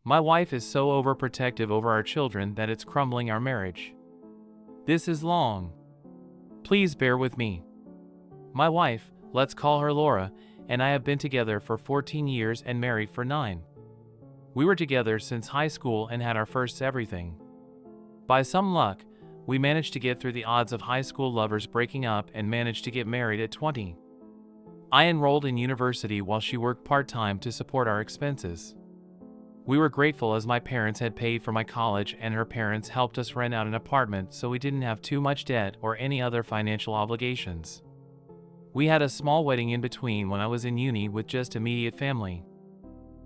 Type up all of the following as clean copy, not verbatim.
My wife is so overprotective over our children that it's crumbling our marriage. This is long. Please bear with me. My wife, let's call her Laura, and I have been together for 14 years and married for 9. We were together since high school and had our first everything. By some luck, we managed to get through the odds of high school lovers breaking up and managed to get married at 20. I enrolled in university while she worked part-time to support our expenses. We were grateful as my parents had paid for my college and her parents helped us rent out an apartment so we didn't have too much debt or any other financial obligations. We had a small wedding in between when I was in uni with just immediate family.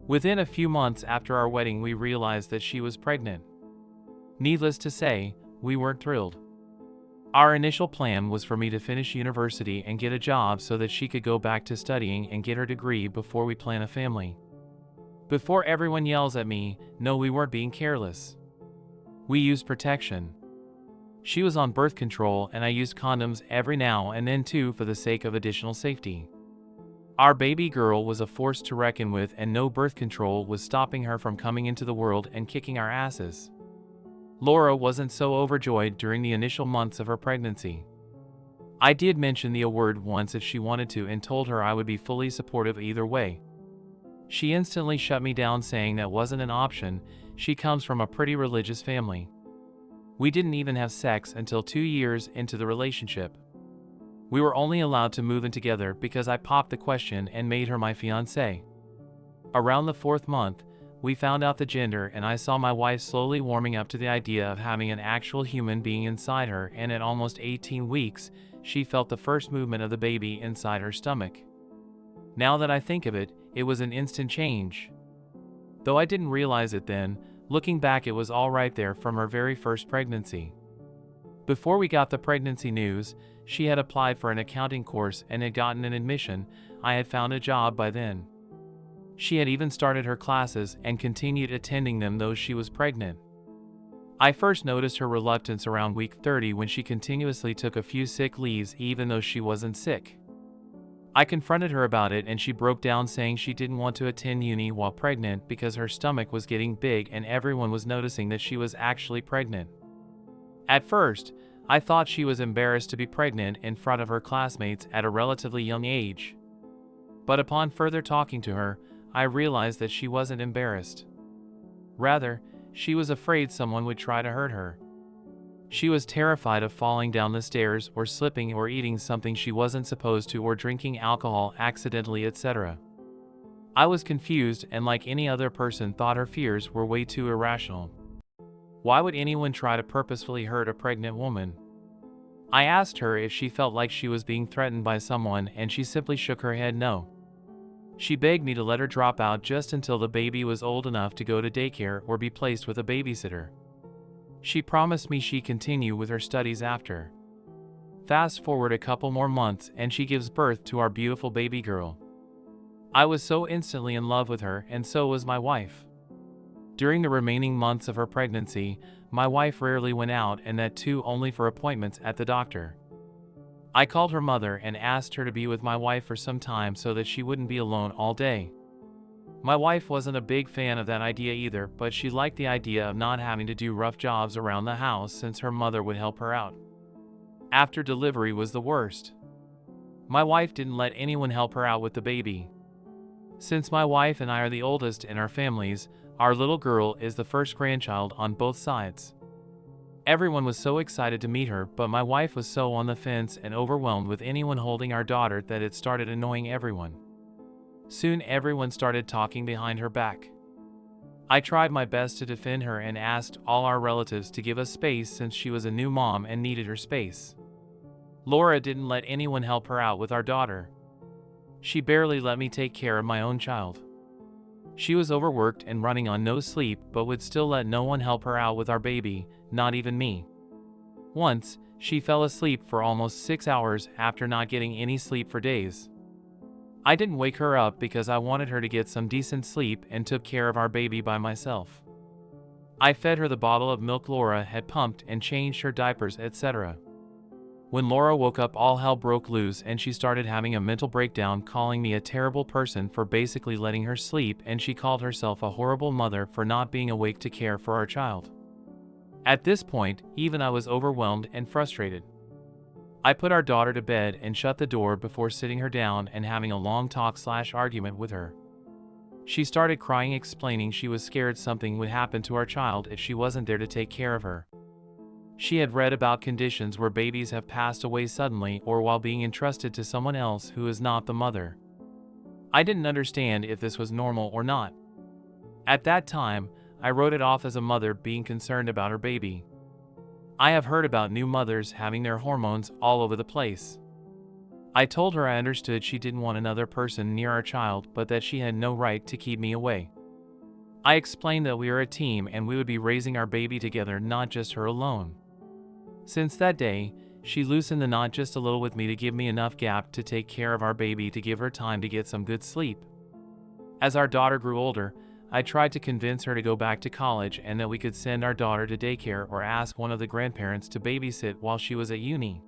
Within a few months after our wedding, we realized that she was pregnant. Needless to say, we weren't thrilled. Our initial plan was for me to finish university and get a job so that she could go back to studying and get her degree before we plan a family. Before everyone yells at me, no, we weren't being careless. We used protection. She was on birth control and I used condoms every now and then too for the sake of additional safety. Our baby girl was a force to reckon with and no birth control was stopping her from coming into the world and kicking our asses. Laura wasn't so overjoyed during the initial months of her pregnancy. I did mention the word once if she wanted to and told her I would be fully supportive either way. She instantly shut me down saying that wasn't an option, she comes from a pretty religious family. We didn't even have sex until 2 years into the relationship. We were only allowed to move in together because I popped the question and made her my fiancée. Around the 4th month, we found out the gender and I saw my wife slowly warming up to the idea of having an actual human being inside her, and at almost 18 weeks, she felt the first movement of the baby inside her stomach. Now that I think of it, it was an instant change. Though I didn't realize it then, looking back it was all right there from her very first pregnancy. Before we got the pregnancy news, she had applied for an accounting course and had gotten an admission. I had found a job by then. She had even started her classes and continued attending them though she was pregnant. I first noticed her reluctance around week 30 when she continuously took a few sick leaves even though she wasn't sick. I confronted her about it and she broke down saying she didn't want to attend uni while pregnant because her stomach was getting big and everyone was noticing that she was actually pregnant. At first, I thought she was embarrassed to be pregnant in front of her classmates at a relatively young age. But upon further talking to her, I realized that she wasn't embarrassed. Rather, she was afraid someone would try to hurt her. She was terrified of falling down the stairs or slipping or eating something she wasn't supposed to or drinking alcohol accidentally, etc. I was confused and like any other person thought her fears were way too irrational. Why would anyone try to purposefully hurt a pregnant woman? I asked her if she felt like she was being threatened by someone and she simply shook her head no. She begged me to let her drop out just until the baby was old enough to go to daycare or be placed with a babysitter. She promised me she'd continue with her studies after. Fast forward a couple more months and she gives birth to our beautiful baby girl. I was so instantly in love with her and so was my wife. During the remaining months of her pregnancy, my wife rarely went out and that too only for appointments at the doctor. I called her mother and asked her to be with my wife for some time so that she wouldn't be alone all day. My wife wasn't a big fan of that idea either, but she liked the idea of not having to do rough jobs around the house since her mother would help her out. After delivery was the worst. My wife didn't let anyone help her out with the baby. Since my wife and I are the oldest in our families, our little girl is the first grandchild on both sides. Everyone was so excited to meet her, but my wife was so on the fence and overwhelmed with anyone holding our daughter that it started annoying everyone. Soon everyone started talking behind her back. I tried my best to defend her and asked all our relatives to give us space since she was a new mom and needed her space. Laura didn't let anyone help her out with our daughter. She barely let me take care of my own child. She was overworked and running on no sleep but would still let no one help her out with our baby, not even me. Once, she fell asleep for almost 6 hours after not getting any sleep for days. I didn't wake her up because I wanted her to get some decent sleep and took care of our baby by myself. I fed her the bottle of milk Laura had pumped and changed her diapers, etc. When Laura woke up, all hell broke loose and she started having a mental breakdown, calling me a terrible person for basically letting her sleep, and she called herself a horrible mother for not being awake to care for our child. At this point, even I was overwhelmed and frustrated. I put our daughter to bed and shut the door before sitting her down and having a long talk/argument with her. She started crying, explaining she was scared something would happen to our child if she wasn't there to take care of her. She had read about conditions where babies have passed away suddenly or while being entrusted to someone else who is not the mother. I didn't understand if this was normal or not. At that time, I wrote it off as a mother being concerned about her baby. I have heard about new mothers having their hormones all over the place. I told her I understood she didn't want another person near our child, but that she had no right to keep me away. I explained that we are a team and we would be raising our baby together, not just her alone. Since that day, she loosened the knot just a little with me to give me enough gap to take care of our baby, to give her time to get some good sleep. As our daughter grew older, I tried to convince her to go back to college and that we could send our daughter to daycare or ask one of the grandparents to babysit while she was at uni.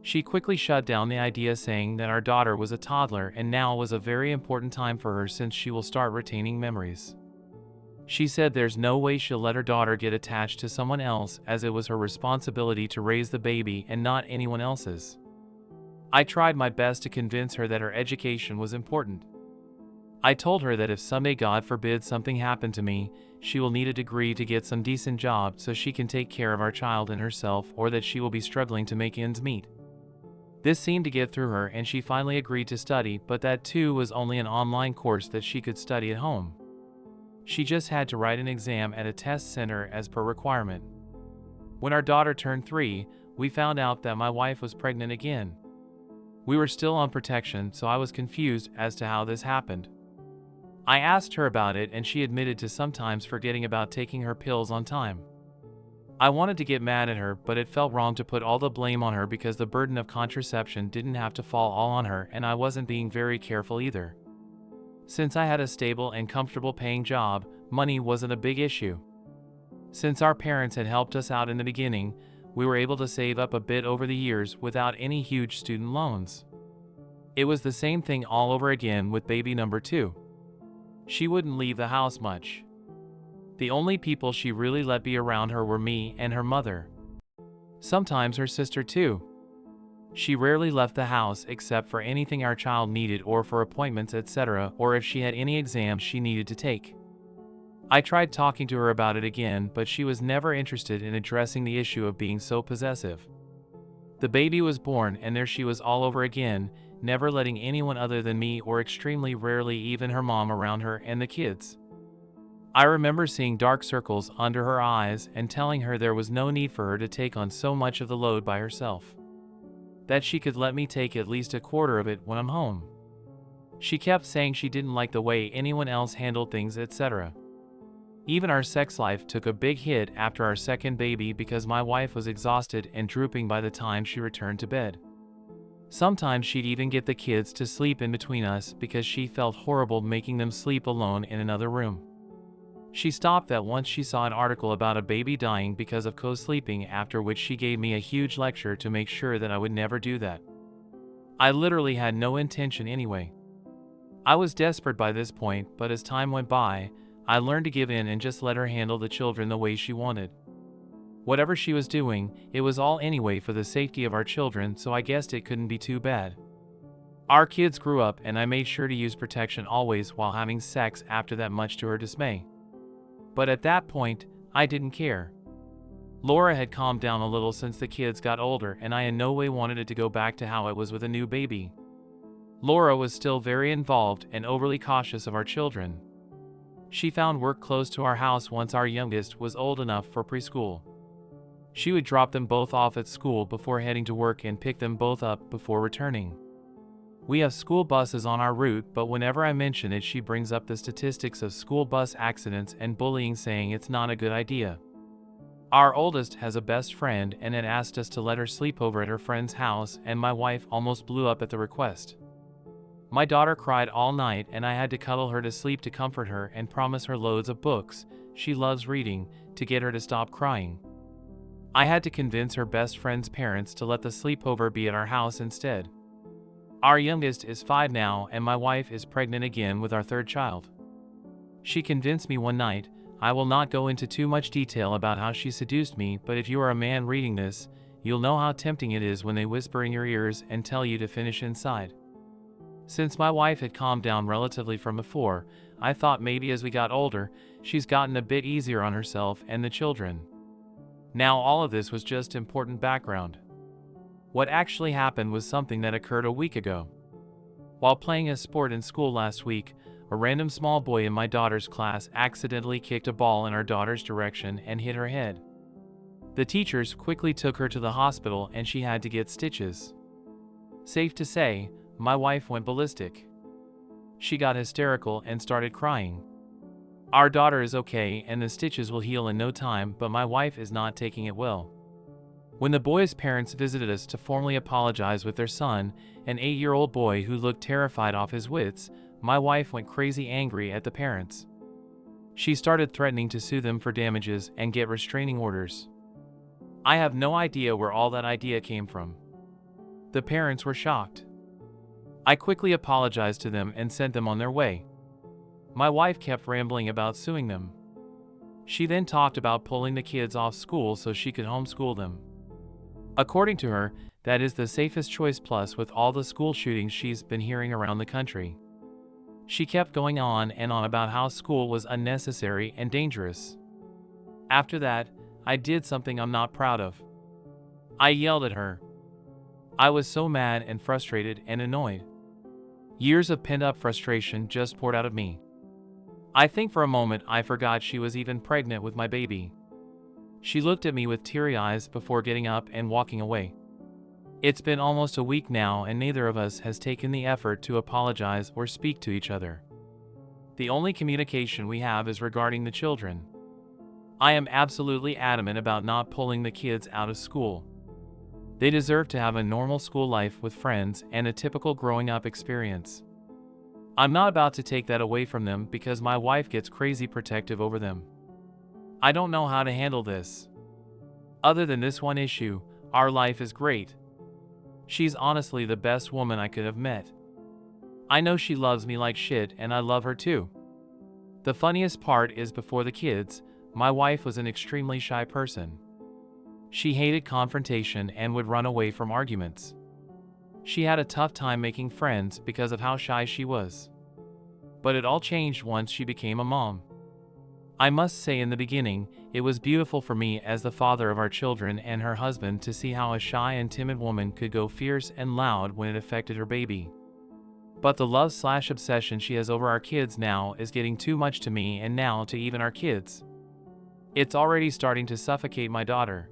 She quickly shut down the idea, saying that our daughter was a toddler and now was a very important time for her since she will start retaining memories. She said there's no way she'll let her daughter get attached to someone else, as it was her responsibility to raise the baby and not anyone else's. I tried my best to convince her that her education was important. I told her that if someday, God forbid, something happened to me, she will need a degree to get some decent job so she can take care of our child and herself, or that she will be struggling to make ends meet. This seemed to get through her and she finally agreed to study, but that too was only an online course that she could study at home. She just had to write an exam at a test center as per requirement. When our daughter turned 3, we found out that my wife was pregnant again. We were still on protection, so I was confused as to how this happened. I asked her about it and she admitted to sometimes forgetting about taking her pills on time. I wanted to get mad at her, but it felt wrong to put all the blame on her because the burden of contraception didn't have to fall all on her, and I wasn't being very careful either. Since I had a stable and comfortable paying job, money wasn't a big issue. Since our parents had helped us out in the beginning, we were able to save up a bit over the years without any huge student loans. It was the same thing all over again with baby number 2. She wouldn't leave the house much. The only people she really let be around her were me and her mother. Sometimes her sister too. She rarely left the house except for anything our child needed or for appointments, etc., or if she had any exams she needed to take. I tried talking to her about it again, but she was never interested in addressing the issue of being so possessive. The baby was born and there she was all over again, never letting anyone other than me or extremely rarely even her mom around her and the kids. I remember seeing dark circles under her eyes and telling her there was no need for her to take on so much of the load by herself. That she could let me take at least a quarter of it when I'm home. She kept saying she didn't like the way anyone else handled things, etc. Even our sex life took a big hit after our second baby because my wife was exhausted and drooping by the time she returned to bed. Sometimes she'd even get the kids to sleep in between us because she felt horrible making them sleep alone in another room. She stopped that once she saw an article about a baby dying because of co-sleeping, after which she gave me a huge lecture to make sure that I would never do that. I literally had no intention anyway. I was desperate by this point, but as time went by, I learned to give in and just let her handle the children the way she wanted. Whatever she was doing, it was all anyway for the safety of our children, so I guessed it couldn't be too bad. Our kids grew up and I made sure to use protection always while having sex after that, much to her dismay. But at that point, I didn't care. Laura had calmed down a little since the kids got older, and I in no way wanted it to go back to how it was with a new baby. Laura was still very involved and overly cautious of our children. She found work close to our house once our youngest was old enough for preschool. She would drop them both off at school before heading to work and pick them both up before returning. We have school buses on our route, but whenever I mention it, she brings up the statistics of school bus accidents and bullying, saying it's not a good idea. Our oldest has a best friend and had asked us to let her sleep over at her friend's house, and my wife almost blew up at the request. My daughter cried all night and I had to cuddle her to sleep to comfort her and promise her loads of books, she loves reading, to get her to stop crying. I had to convince her best friend's parents to let the sleepover be at our house instead. Our youngest is 5 now, and my wife is pregnant again with our third child. She convinced me one night. I will not go into too much detail about how she seduced me, but if you are a man reading this, you'll know how tempting it is when they whisper in your ears and tell you to finish inside. Since my wife had calmed down relatively from before, I thought maybe as we got older, she's gotten a bit easier on herself and the children. Now all of this was just important background. What actually happened was something that occurred a week ago. While playing a sport in school last week, a random small boy in my daughter's class accidentally kicked a ball in our daughter's direction and hit her head. The teachers quickly took her to the hospital and she had to get stitches. Safe to say, my wife went ballistic. She got hysterical and started crying. Our daughter is okay and the stitches will heal in no time, but my wife is not taking it well. When the boy's parents visited us to formally apologize with their son, an 8-year-old boy who looked terrified off his wits, my wife went crazy angry at the parents. She started threatening to sue them for damages and get restraining orders. I have no idea where all that idea came from. The parents were shocked. I quickly apologized to them and sent them on their way. My wife kept rambling about suing them. She then talked about pulling the kids off school so she could homeschool them. According to her, that is the safest choice, plus with all the school shootings she's been hearing around the country. She kept going on and on about how school was unnecessary and dangerous. After that, I did something I'm not proud of. I yelled at her. I was so mad and frustrated and annoyed. Years of pent-up frustration just poured out of me. I think for a moment I forgot she was even pregnant with my baby. She looked at me with teary eyes before getting up and walking away. It's been almost a week now and neither of us has taken the effort to apologize or speak to each other. The only communication we have is regarding the children. I am absolutely adamant about not pulling the kids out of school. They deserve to have a normal school life with friends and a typical growing up experience. I'm not about to take that away from them because my wife gets crazy protective over them. I don't know how to handle this. Other than this one issue, our life is great. She's honestly the best woman I could have met. I know she loves me like shit and I love her too. The funniest part is before the kids, my wife was an extremely shy person. She hated confrontation and would run away from arguments. She had a tough time making friends because of how shy she was. But it all changed once she became a mom. I must say in the beginning, it was beautiful for me as the father of our children and her husband to see how a shy and timid woman could go fierce and loud when it affected her baby. But the love/obsession she has over our kids now is getting too much to me and now to even our kids. It's already starting to suffocate my daughter.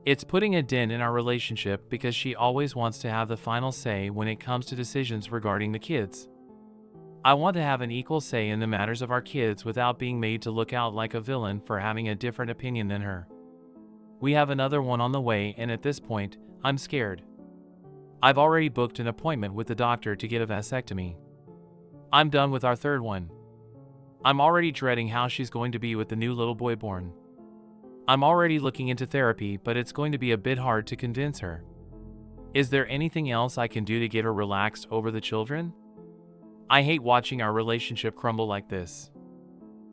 It's putting a dent in our relationship because she always wants to have the final say when it comes to decisions regarding the kids. I want to have an equal say in the matters of our kids without being made to look out like a villain for having a different opinion than her. We have another one on the way and at this point, I'm scared. I've already booked an appointment with the doctor to get a vasectomy. I'm done with our third one. I'm already dreading how she's going to be with the new little boy born. I'm already looking into therapy, but it's going to be a bit hard to convince her. Is there anything else I can do to get her relaxed over the children? I hate watching our relationship crumble like this.